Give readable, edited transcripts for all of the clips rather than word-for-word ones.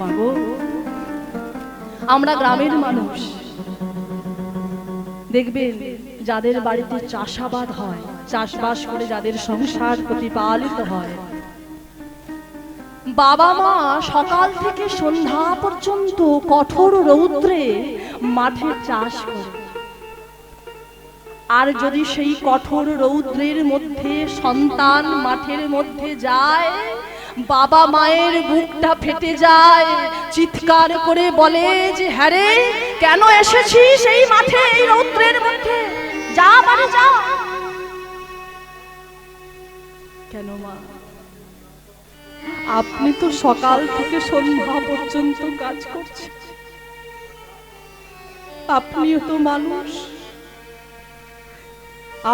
মাগো, আমরা গ্রামের মানুষ, দেখবেন যাদের বাড়িতে চাষাবাদ হয়, চাষবাস করে যাদের সংসার প্রতিপালিত হয়, বাবা মা সকাল থেকে সন্ধ্যা পর্যন্ত কঠোর রৌদ্রে মাঠে চাষ করে। আর যদি সেই কঠোর রৌদ্রের মধ্যে সন্তান মাঠের মধ্যে যায়, বাবা মায়ের বুকটা ফেটে যায়, চিৎকার করে বলে যে হ্যাঁ রে, কেন এসেছিস এই মাঠে এই রৌদ্রের মধ্যে, যা বাড়ি যা। কেন মা? আপনি তো সকাল থেকে সন্ধ্যা পর্যন্ত কাজ করছেন, আপনিও তো মানুষ,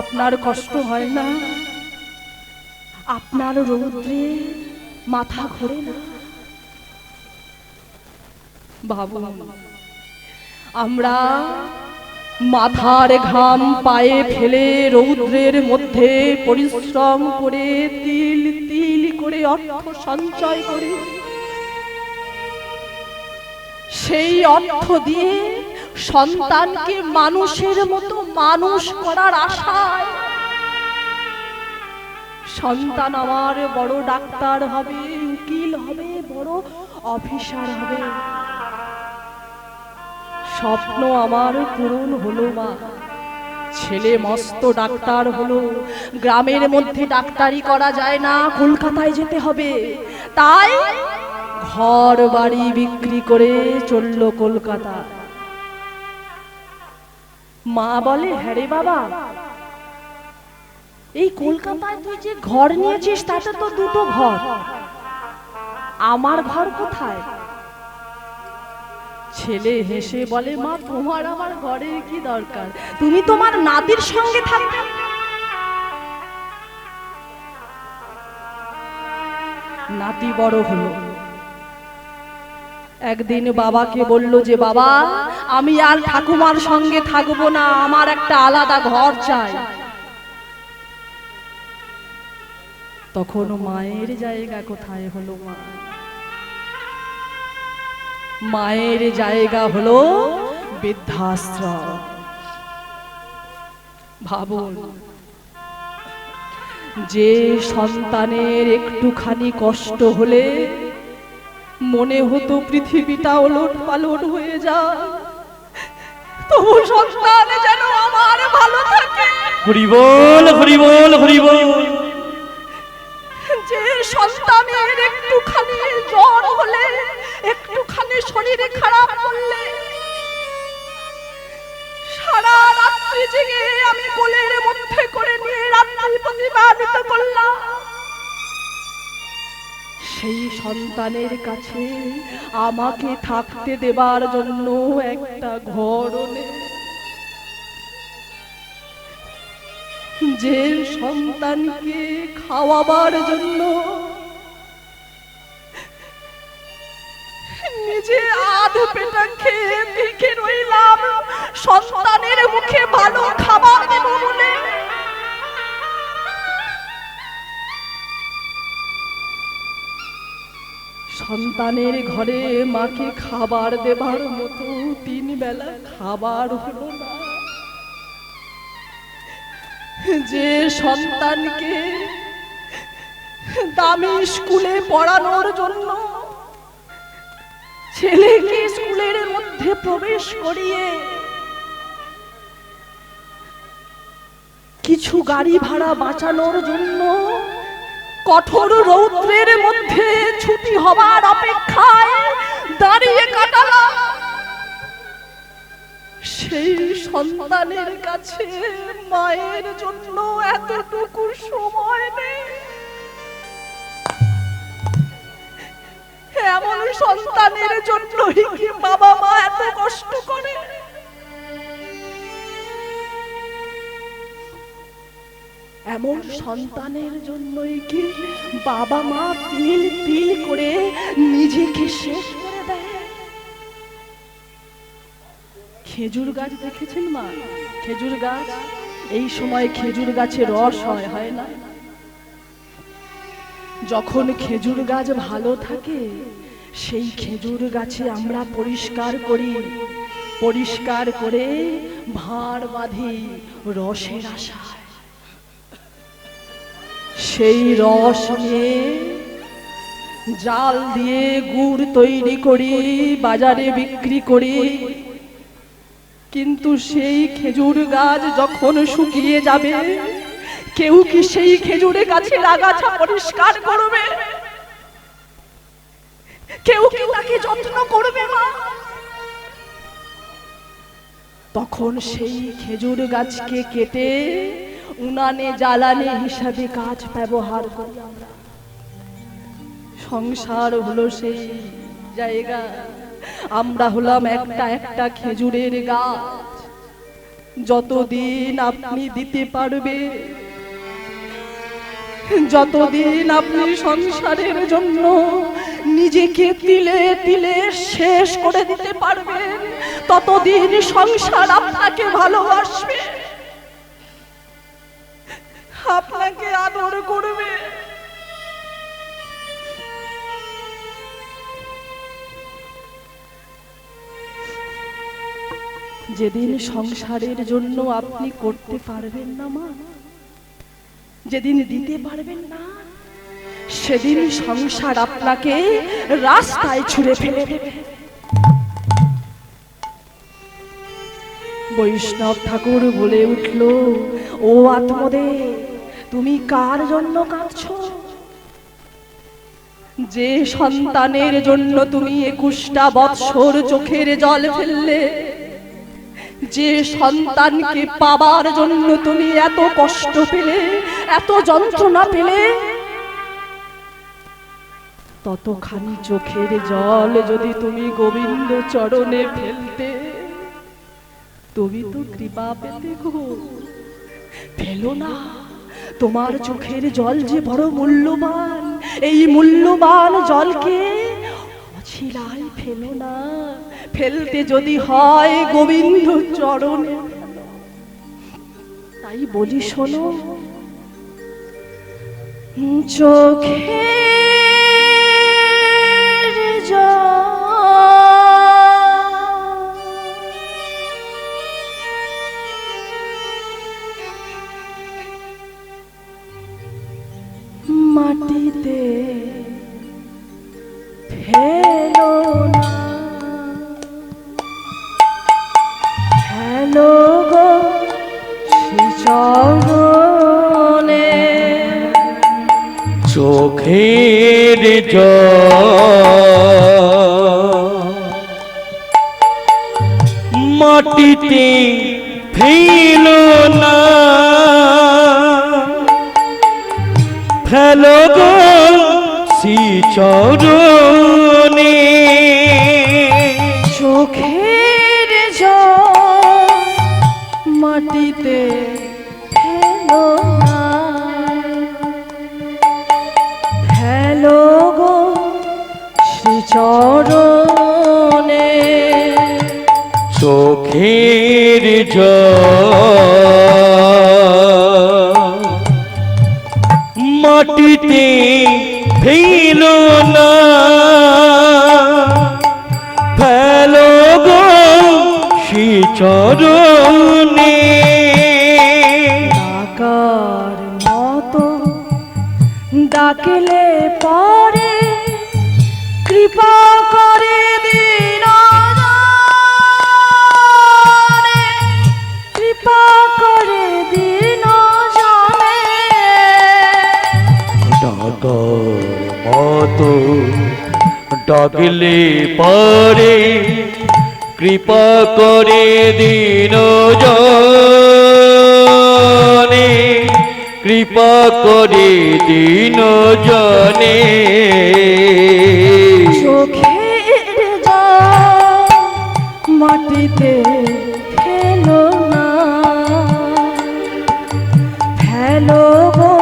আপনার কষ্ট হয় না? আপনার রৌদ্রে মাথা ঘোরে না? ভাবুন, আমরা মাথার ঘাম পায়ে ফেলে রৌদ্রের মধ্যে পরিশ্রম করে তিল তিল করে অর্থ সঞ্চয় করি, সেই অর্থ দিয়ে সন্তানকে মানুষের মতো মানুষ করার আশায়, সন্তান আমার বড় ডাক্তার হবে, উকিল হবে, বড় অফিসার হবে, স্বপ্ন আমার পূরণ হলো মা। ছেলে মস্ত ডাক্তার হলো, গ্রামের মধ্যে ডাক্তারি করা যায় না, কলকাতায় যেতে হবে, তাই ঘর বাড়ি বিক্রি করে চলল কলকাতা। মা বলে হ্যাঁ রে বাবা, এই কলকাতায় তুই যে ঘর নিয়েছিস তাতে তো দুটো ঘর, আমার ঘর কোথায়? ছেলে হেসে বলে মা, তোমার আমার ঘরের কি দরকার, তুমি তোমার নাতির সঙ্গে থাকবে। নাতি বড় হলো, একদিন বাবাকে বলল যে বাবা, আমি আর ঠাকুমার সঙ্গে থাকবো না, আমার একটা আলাদা ঘর চাই। তখন মায়ের জায়গা কোথায় হলো মা? মায়ের জায়গা হলো বৃদ্ধাশ্রম। ভাবুন, যে সন্তানের একটুখানি কষ্ট হলে মনে হতো পৃথিবীটা ওলট পালট হয়ে যায়, তবু সন্তান যেন আমার ভালো থাকে। হরি বল, হরি বল, হরি বল। যে সন্তানের একটুখানি জ্বর হলে, একটুখানি শরীরে খারাপ করলে সারা রাত্রি জেগে আমি কোলের মধ্যে করে নিয়ে রাত্রি প্রতিপালিত করলাম, সেই সন্তানের কাছে আমাকে থাকতে দেবার জন্য একটা ঘরও নেই। যে সন্তানকে খাওয়াবার জন্য নিজে আধ পেটা খেয়ে দেখে রইলাম, সন্তানের মুখে ভালো খাবার দেব বলে, সন্তানের ঘরে মাকে খাবার দেবার মতো 3 বেলা খাবার হলো না। যে সন্তানকে দামি স্কুলে পড়ানোর জন্য ছেলেকে স্কুলের মধ্যে প্রবেশ করিয়ে কিছু গাড়ি ভাড়া বাঁচানোর জন্য কঠোর রৌদ্রের মধ্যে ছুটি হবার অপেক্ষায় দাঁড়িয়ে কাটালাম, সেই সন্তানের কাছে মায়ের জন্য এতটুকু সময় নেই। এমন সন্তানের জন্যই কি বাবা মা এত কষ্ট করে? এমন সন্তানের জন্যই কি বাবা মা তিল তিল করে নিজেকে শেষ করে দেয়? খেজুর গাছ দেখেছেন মা? খেজুর গাছ, এই সময় খেজুর গাছে রস হয় না? যখন খেজুর গাছ ভালো থাকে সেই খেজুর গাছে আমরা পরিষ্কার করি, পরিষ্কার করে ভাঁড় বাঁধি রসের আশায়। সেই রস নিয়ে জাল দিয়ে গুড় তৈরি করি, বাজারে বিক্রি করি। কিন্তু সেই খেজুর গাছ যখন শুকিয়ে যাবে, কেউ কি সেই খেজুরের গাছের আগাছা পরিষ্কার করবে? কেউ কি তাকে যত্ন করবে মা? তখন সেই খেজুর গাছকে কেটে উনানে জ্বালানি হিসাবে কাজ ব্যবহার করি আমরা। সংসার হলো সেই জায়গা, আমরা হলাম একটা একটা খেজুরের গাছ। যতদিন আপনি দিতে পারবে, যতদিন আপনি সংসারের জন্য নিজেকে তিলে তিলে শেষ করে দিতে পারবেন, ততদিন সংসার আপনাকে ভালোবাসবে, আপনাকে আদর করবে। যেদিন সংসারের জন্য আপনি করতে পারবেন না মা, যেদিন দিতে পারবেন না, সেদিন সংসার আপনাকে রাস্তায় ছুঁড়ে ফেলে দেবে। বৈষ্ণব ঠাকুর বলে উঠল, ও আত্মদে, তুমি কার জন্য কাঁদছো? যে সন্তানের জন্য তুমি 21টা বৎসর চোখের জল ফেললে, যে সন্তানকে পাবার জন্য তুমি এত কষ্ট পেলে, এত যন্ত্রণা পেলে, ততখানি চোখের জল যদি তুমি গোবিন্দ চরণে ফেলতে, তুমি তো কৃপা পেতে গো। ফেলো না, তোমার চোখের জল যে বড় মূল্যবান, এই মূল্যবান জলকে অছিলায় ফেলো না। ফেলতে যদি হয় গোবিন্দ চরণে। তাই বলি শোনো, চোখের জল মাটিতে ফেলো না, ফেলো গো শ্রীচরণে। চোখের জল মাটিতে ফেলো না, ফেলো গো শ্রীচরণে। চোখের জল মাটিতে ফেলো না, ফেলো গো শ্রীচরণে। চোখের জল মাটিতে ফেলো না, ফেলো গো শ্রীচরণে। ডাকার মতো ডাকলে পরে কৃপা করে দিন জানে, কৃপা করে দিন জানে। ডাকার মতো ডাকলে পরে কৃপা করে দিন জনে, কৃপা করে দিন জনে। চোখের জল মাটিতে ফেলো না, ফেলো গো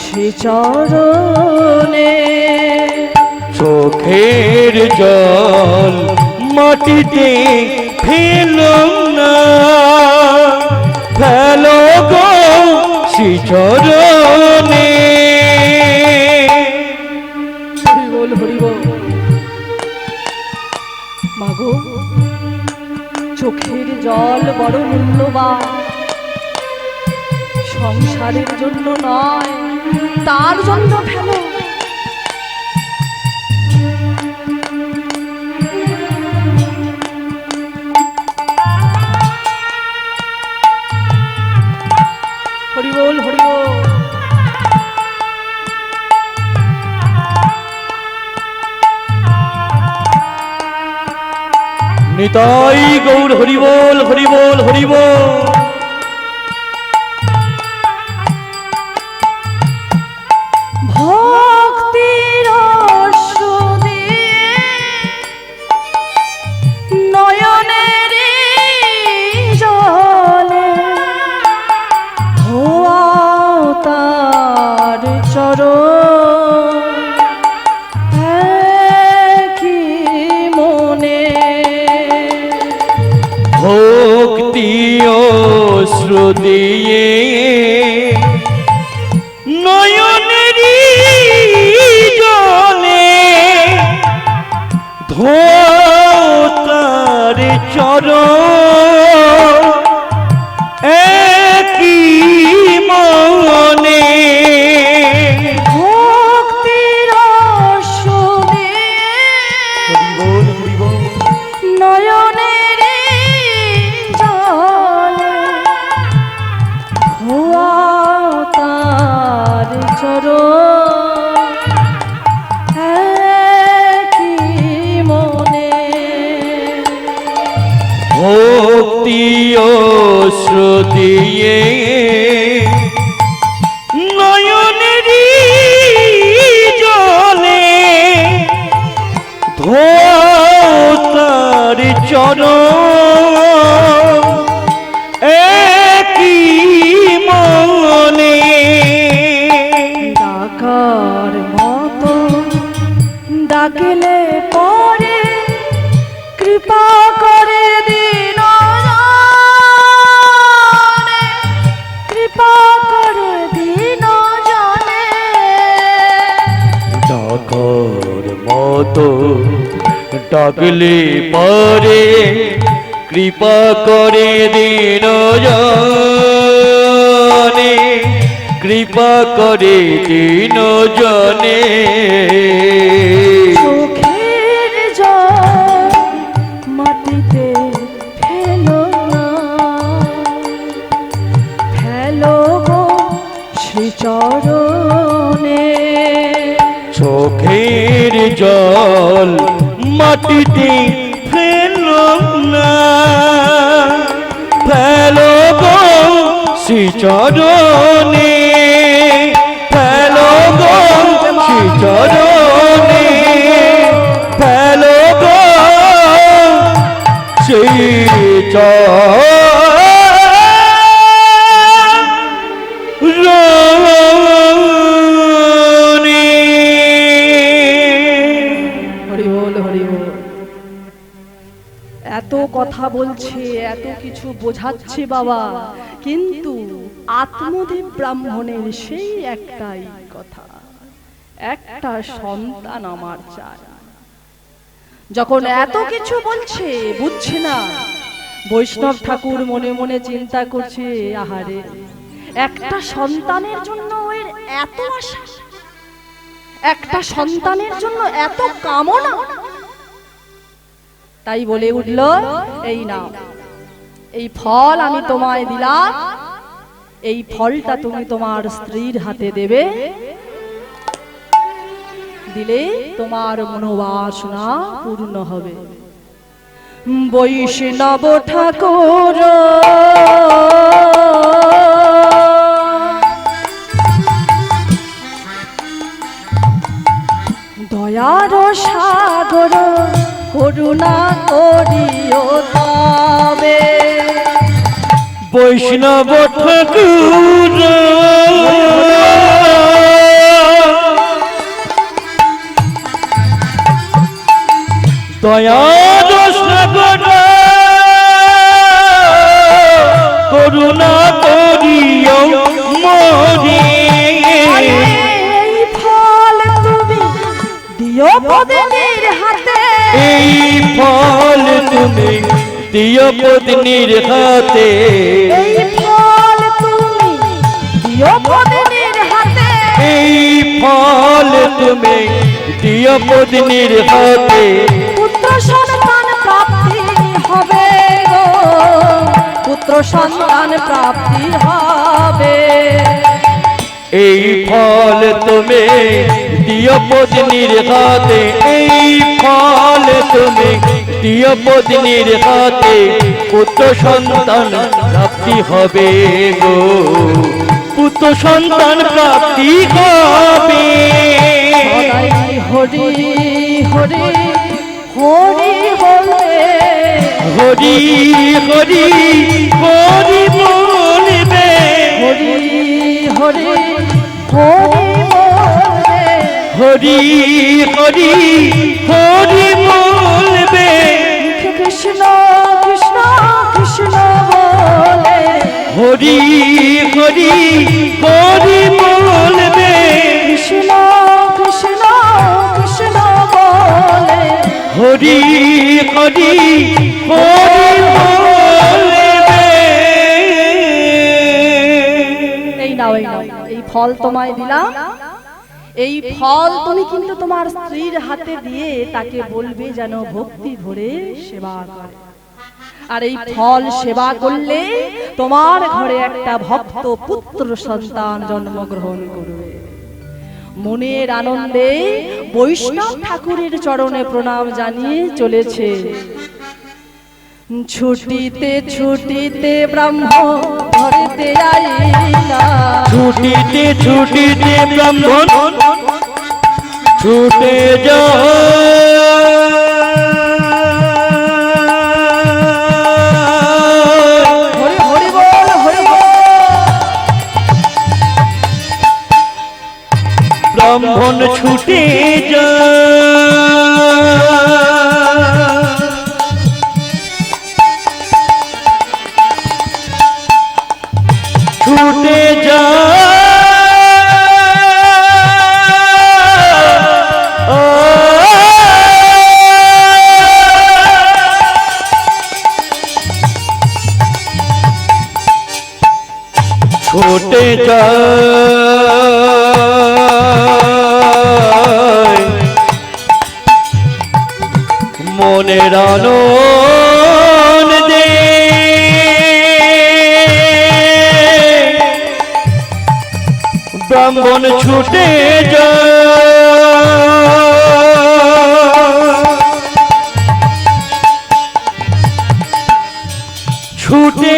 শ্রীচরণে। চোখের জল মাটিতে ফেলো না, ফেলো গো শ্রীচরণে। হরি বল হরি বল। মাগো, চোখের জল বড় মূল্যবান, সংসারের জন্য নয়, তার জন্য ফেলো। হরি বল, হরি বল। নিতাই গৌর হরি বল, হরি বল, হরি বল। ভক্তির সুদে নয়নের জলে ধোয়া তার চরণ একই মনে। ভক্তি অশ্রু দিয়ে নয়নেরি জলে ধোতার চরণ একই মনে। ভক্তির সুদে নয়নের জলে ধোয়া তার চরণ একই মনে। ভক্তি অশ্রু দিয়ে নয়নেরি জলে ধোতার চরণ একই মনে। ডাকার মতো ডাকলে পরে কৃপা করে দিন জানে, কৃপা করে দিন জানে। ডাকার মতো ডাকলে পরে কৃপা করে দিন জনে, কৃপা করে দিন জনে। চোখের জল মাটিতে ফেলো না, ফেলো গো শ্রীচরণে। চোখের জল মাটিতে ফেলো না, ফেলো গো শ্রীচরণে, ফেলো গো শ্রীচরণে, ফেলো গো শ্রীচরণে। হরি বল, হরি বল। এত কথা বলছে, এত কিছু বোঝাচ্ছে বাবা, কিন্তু আত্মদেব ব্রাহ্মণের সেই একটাই কথা, একটা সন্তান আমার চাই। যখন এত কিছু বলছে বুঝছে না, বৈষ্ণব ঠাকুর মনে মনে চিন্তা করছে, আহারে একটা সন্তানের জন্য এর এত আশা, একটা সন্তানের জন্য এত কামনা। তাই বলে উঠল, এই নাও, এই ফল আমি তোমায় দিলাম, এই ফলটা তুমি তোমার স্ত্রীর হাতে দেবে, দিলে তোমার মনোবাসনা পূর্ণ হবে। বৈষ্ণব ঠাকুর দয়ার সাগর করুণা করিও তবে। বৈষ্ণব ঠাকুর দয়ার সাগর করুণা করিও মোরে। এই ফল তুমি দিও পদের হাতে, এই ফল তুমি দিও পত্নীর হাতে, এই ফল তুমি দিও পত্নীর হাতে, এই ফল তুমি দিও পত্নীর হাতে। পুত্র সন্তান প্রাপ্তি হবে গো, পুত্র সন্তান প্রাপ্তি হবে। এই ফল তুমি দিও পত্নীর হাতে, এই ফল তুমি দিও পত্নীর হাতে, পুত্র সন্তান প্রাপ্তি হবে গো, পুত্র সন্তান প্রাপ্তি হবে। সদাই হরি হরি হরি হরে, হরি হরি হরি বলবে, হরি হরি হরি বলে, হরি হরি হরি বলবে, কৃষ্ণ কৃষ্ণ কৃষ্ণ বলে, হরি হরি হরি বলবে, কৃষ্ণ কৃষ্ণ কৃষ্ণ বলে, হরি হরি হরি বলবে। এই নাও এই নাও, এই ফল তোমায় দিলাম, এই ফল তুমি কিন্তু তোমার স্ত্রীর হাতে দিয়ে তাকে বলবে যেন ভক্তি ভরে সেবা করে। আর এই ফল সেবা করলে তোমার ঘরে একটা ভক্ত পুত্র সন্তান জন্মগ্রহণ করবে। মনের আনন্দে বৈষ্ণব ঠাকুরের চরণে প্রণাম জানিয়ে চলেছে। ছুটিতে ছুটিতে ব্রহ্ম ঘরেতে আইলা, ছুটিতে ছুটিতে ব্রাহ্মণ ছুটে হরি হরি বল হরি বল, ব্রাহ্মণ ছুটে ছুটে ছুটে যায় মনের আনন্দে, ব্রাহ্মণ ছুটে ছুটে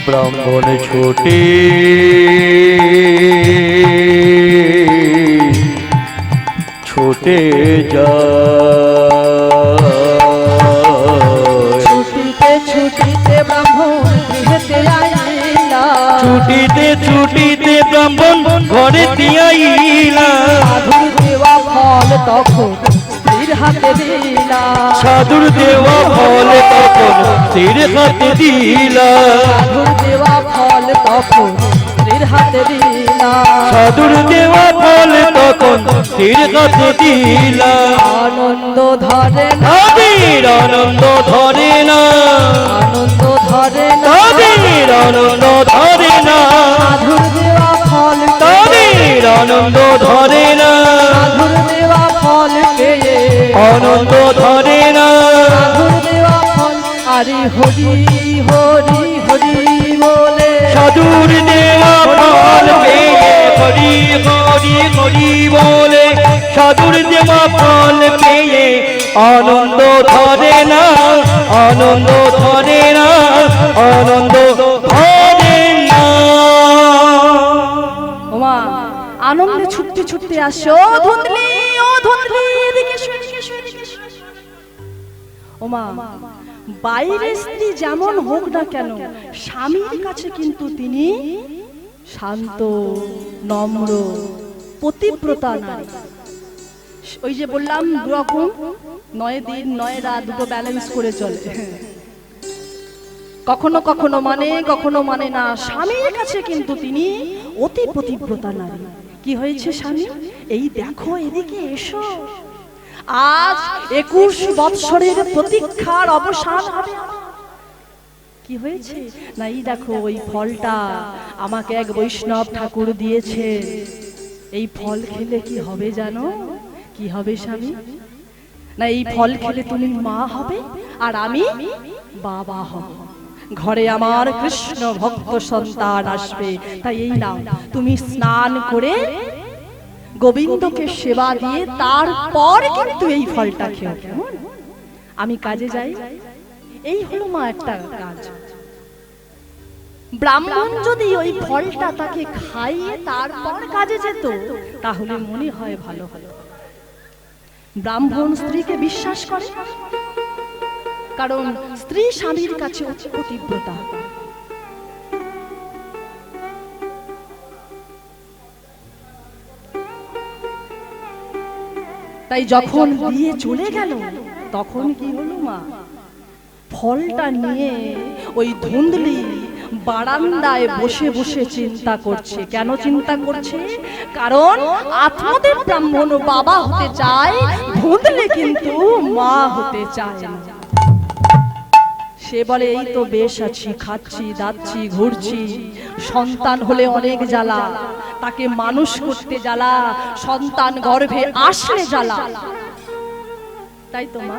ব্রাহ্মণ ছুটে ছুটে ছুটিতে ছুটিতে ব্রাহ্মণ গৃহেতে আইলা, ছুটিতে ছুটিতে ব্রাহ্মণ ঘরে দিয়াইলা, সাধুর দেওয়া ফল তখন স্ত্রীর হাতে দিলা, সাধুর দেওয়া ফল তখন স্ত্রীর হাতে দিলা, সাধুর দেওয়া ফল তখন স্ত্রীর হাতে দিলা, সাধুর দেওয়া ফল তখন স্ত্রীর হাতে দিলা। আনন্দ ধরে না, তাদের আনন্দ ধরে না, আনন্দ ধরে না, তাদের আনন্দ ধরে না, সাধুর দেওয়া ফল তাদের আনন্দ ধরে না, সাধুর দেওয়া ফল পেয়ে, আনন্দ ধরে না, সাধুর দেওয়া ফল আরে হরি হরি হরি বলে, সাধুর দেওয়া ফল পেয়ে হরি হরি হরি বলে, সাধুর দেওয়া ফল পেয়ে আনন্দ ধরে না, আনন্দ ধরে না, আনন্দ ধরে না। ওমা আনন্দে ছুটতে ছুটতে আসো, ধুন্দলি ও ধুন্দলি এদিকে এসো, এদিকে এসো, এদিকে এসো। ওমা বাইরের স্ত্রী যেমন হোক না কেন স্বামীর কাছে কিন্তু তিনি শান্ত নম্র পতিব্রতা নারী। ওই যে বললাম দুরকম, 9 দিন 9 রাত দুটো ব্যালেন্স করে চলে। কখনো কখনো মানে, কখনো মানে না। স্বামীর কাছে কিন্তু তিনি অতি পতিব্রতা নারী। কি হয়েছে স্বামী? এই দেখো, এদিকে এসো, আজ 21 বৎসরের প্রতীক্ষার অবসান হবে। কি হয়েছে না, এই দেখো ওই ফলটা আমাকে এক বৈষ্ণব ঠাকুর দিয়েছে। এই ফল খেলে কি হবে জানো? কি হবে স্বামী? না, এই ফল খেলে তুমি মা হবে আর আমি বাবা হব। ঘরে আমার কৃষ্ণ ভক্ত সন্তান আসবে। তাই এই নাও, তুমি স্নান করে গোবিন্দকে সেবা দিয়ে তারপর কিন্তু এই ফলটা খেও, কেমন? আমি কাজে যাই। এই হলো মা একটা কাজ। ব্রাহ্মণ যদি ওই ফলটা তাকে খাইয়ে তারপর কাজে যেত, তাহলে মনে হয় ভালো হলো। ব্রাহ্মণ স্ত্রীকে বিশ্বাস করে, কারণ স্ত্রী স্বামীর কাছে অতি পতিব্রতা। তাই যখন দিয়ে চলে গেল, তখন কি হলো মা? ফলটা নিয়ে ওই ধুন্দলি বারান্দায় বসে বসে চিন্তা করছে। কেন চিন্তা করছে? কারণ আত্মদেব ব্রাহ্মণ বাবা হতে চায়, ধুন্দলি কিন্তু মা হতে চায় না। সে বলে, এই তো বেশ আছি, খাচ্ছি, দাচ্ছি, ঘুরছি, সন্তান হলে অনেক জ্বালা, তাকে মানুষ করতে জ্বালা, সন্তান গর্ভে আসলে জ্বালা। তাই তো মা?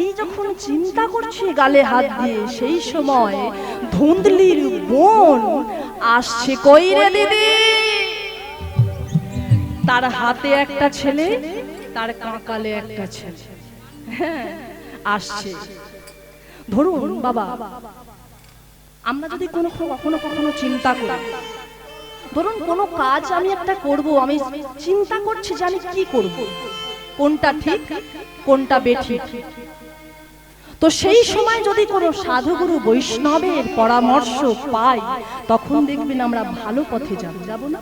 এই যখন চিন্তা করছে গালে হাত দিয়ে, সেই সময় ধুন্দলির বোন আসছে। কই রে দিদি? তার হাতে একটা ছেলে, তার কাঁকালে একটা ছেলে। হ্যাঁ, আসছে। ধরুন বাবা, আমরা যদি কখনো কখনো চিন্তা করি, ধরুন কোনো কাজ আমি একটা করব, আমি চিন্তা করছি যে আমি কি করব, কোনটা ঠিক কোনটা বেঠিক। তো সেই সময় যদি কোনো সাধুগুরু বৈষ্ণবের পরামর্শ পাই, তখন দেখবেন আমরা ভালো পথে যাব না?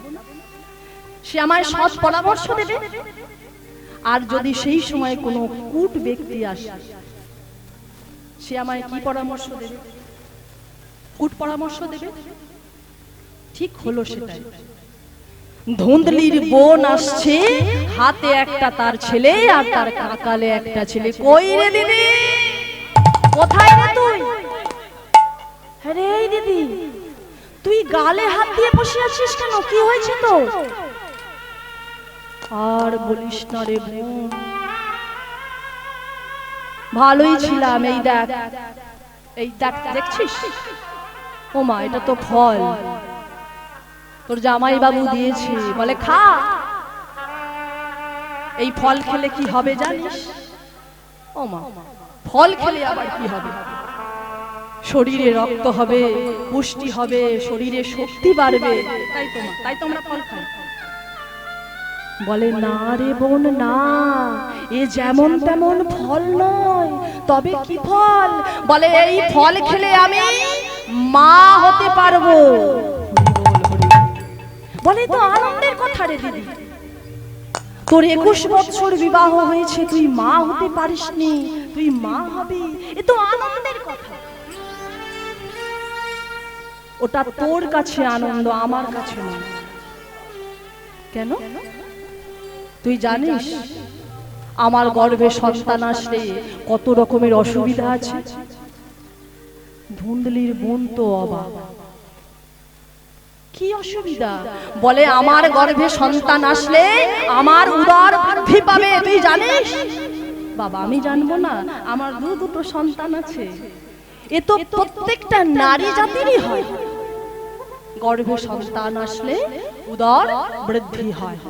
সে আমায় সৎ পরামর্শ দেবে। আর যদি সেই সময় কোনো কূট ব্যক্তি আসে, সে আমায় কি পরামর্শ দেবে? কূট পরামর্শ দেবে। ঠিক হলো সেটাই। ধুন্দলির বোন আসছে, হাতে একটা তার ছেলে আর তার কাকালে একটা ছেলে। কই রে দিদি? কোথায় রে তুই? আরে এই দিদি, তুই গালে হাত দিয়ে বসে আছিস কেন? কি হয়েছে তো? আর বলিস না রে বোন, ভালোই ছিলাম। এই দেখ, এই দেখ, দেখছিস? ও মা, এটা তো ফল, তোর জামাই বাবু দিয়েছে, বলে খা। এই ফল খেলে কি হবে জানিস? ও মা, ফল খেলে আবার কি হবে? শরীরে রক্ত হবে, পুষ্টি হবে, শরীরে শক্তি বাড়বে। তাই তো মা, তাই তো আমরা ফল খাই। বলে না রে বোন, না, এ যেমন তেমন ফল নয়। তবে কি ফল? বলে এই ফল খেলে আমি মা হতে পারবো। বলে তো আনন্দের কথা রে দিদি, তোর 21 বছর বিবাহ হয়েছে, তুই মা হতে পারিসনি, তুই মা হবি, এ তো আনন্দের কথা। ওটা তোর কাছে আনন্দ, আমার কাছে না। কেন? তুই জানিস আমার গর্ভে সন্তান আসলে কত রকমের অসুবিধা আছে? ধুন্দলির বোন তো অবাক। কি অসুবিধা? বলে আমার গর্ভে সন্তান আসলে আমার উদর বৃদ্ধি পাবে। তুই জানিস? বাবা, আমি জানবো না? আমার দুটো সন্তান আছে। এ তো প্রত্যেকটা নারী জাতিরই হয়। গর্ভে সন্তান আসলে উদর বৃদ্ধি হয়।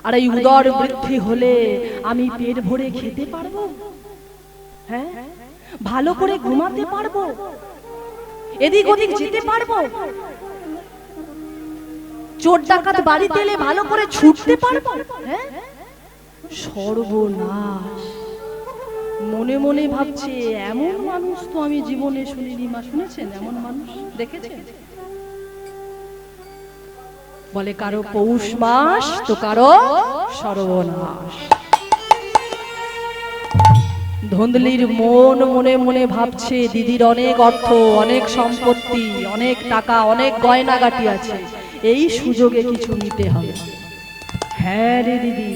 আর এই উদর বৃদ্ধি হলে আমি পেট ভরে খেতে পারবো, হ্যাঁ, ভালো করে ঘুমাতে পারবো, এদিক ওদিক যেতে পারবো, চোর ডাকাত বাড়িতে এলে ভালো করে ছুটতে পারবো। হ্যাঁ, সর্বনাশ। মনে মনে ভাবছে, এমন মানুষ তো আমি জীবনে শুনিনি। মা, শুনেছেন এমন মানুষ? দেখেছেন? বলে কারো পৌষ মাস তো কারো সর্বনাশ। ধুন্দলির মন মনে মনে ভাবছে দিদির অনেক অর্থ, অনেক সম্পত্তি, অনেক টাকা, অনেক গয়নাগাটি আছে, এই সুযোগে কিছু নিতে হবে। হ্যাঁ রে দিদি,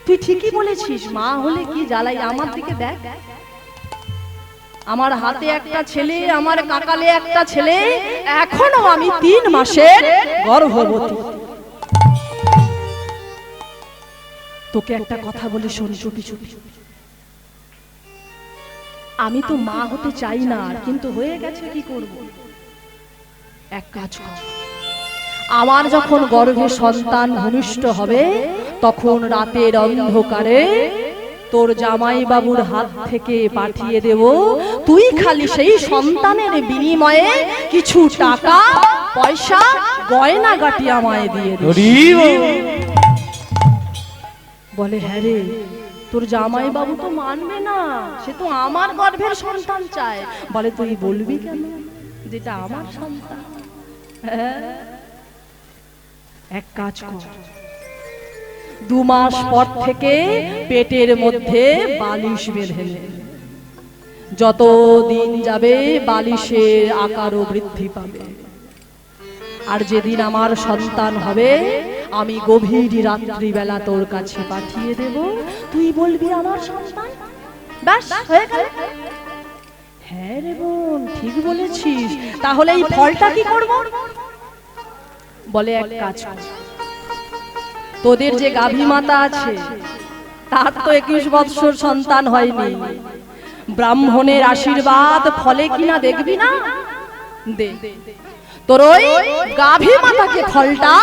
তুই ঠিকই বলেছিস, মা হলে কি জ্বালাই। আমার দিকে দেখ, আমার হাতে একটা ছেলে, আমার কাকালে একটা ছেলে, এখনো আমি 3 মাসের গর্ভবতী। তোকে একটা কথা বলে শোন চুপি চুপি, আমি তো মা হতে চাই না, কিন্তু হয়ে গেছে, কি করব। এক কাজ কর, আমার যখন গর্ভে সন্তান ভূমিষ্ঠ হবে, তখন রাতের অন্ধকারে তোর জামাই বাবুর হাত থেকে পাঠিয়ে দেব, তুই খালি সেই সন্তানের বিনিময়ে কিছু টাকা পয়সা গয়নাগাটি আমায় দিয়ে দিস। বলে হ্যাঁ রে, তোর জামাই বাবু তো মানবে না, সে তো আমার গর্ভের সন্তান চায়। বলে তুই বলবি কেন যেটা আমার সন্তান? এক কাজ কর, 2 মাস পর থেকে পেটের মধ্যে বালিশ বেঁধে নে। যত দিন যাবে বালিশের আকারও বৃদ্ধি পাবে। আর যেদিন আমার সন্তান হবে, আমি গভীর রাত্রিবেলা তোর কাছে পাঠিয়ে দেব, তুই বলবি আমার সন্তান, ব্যাস হয়ে গেল। হ্যাঁ রে বোন, ঠিক বলেছিস, তাহলে এই ফলটা কি করব? বলে এক কাজ কর, তোদের যে গাভী মাতা আছে, তার তো 21 বৎসর সন্তান হয়নি, ব্রাহ্মণের আশীর্বাদ ফলে কিনা দেখবি না, দে তোর ওই গাভী মাতাকে ফলটা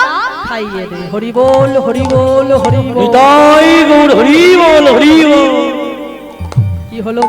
খাইয়ে দে। হরি বল হরি বল হরি বল, নিতাই গৌর হরি বল হরি বল। কি হলো?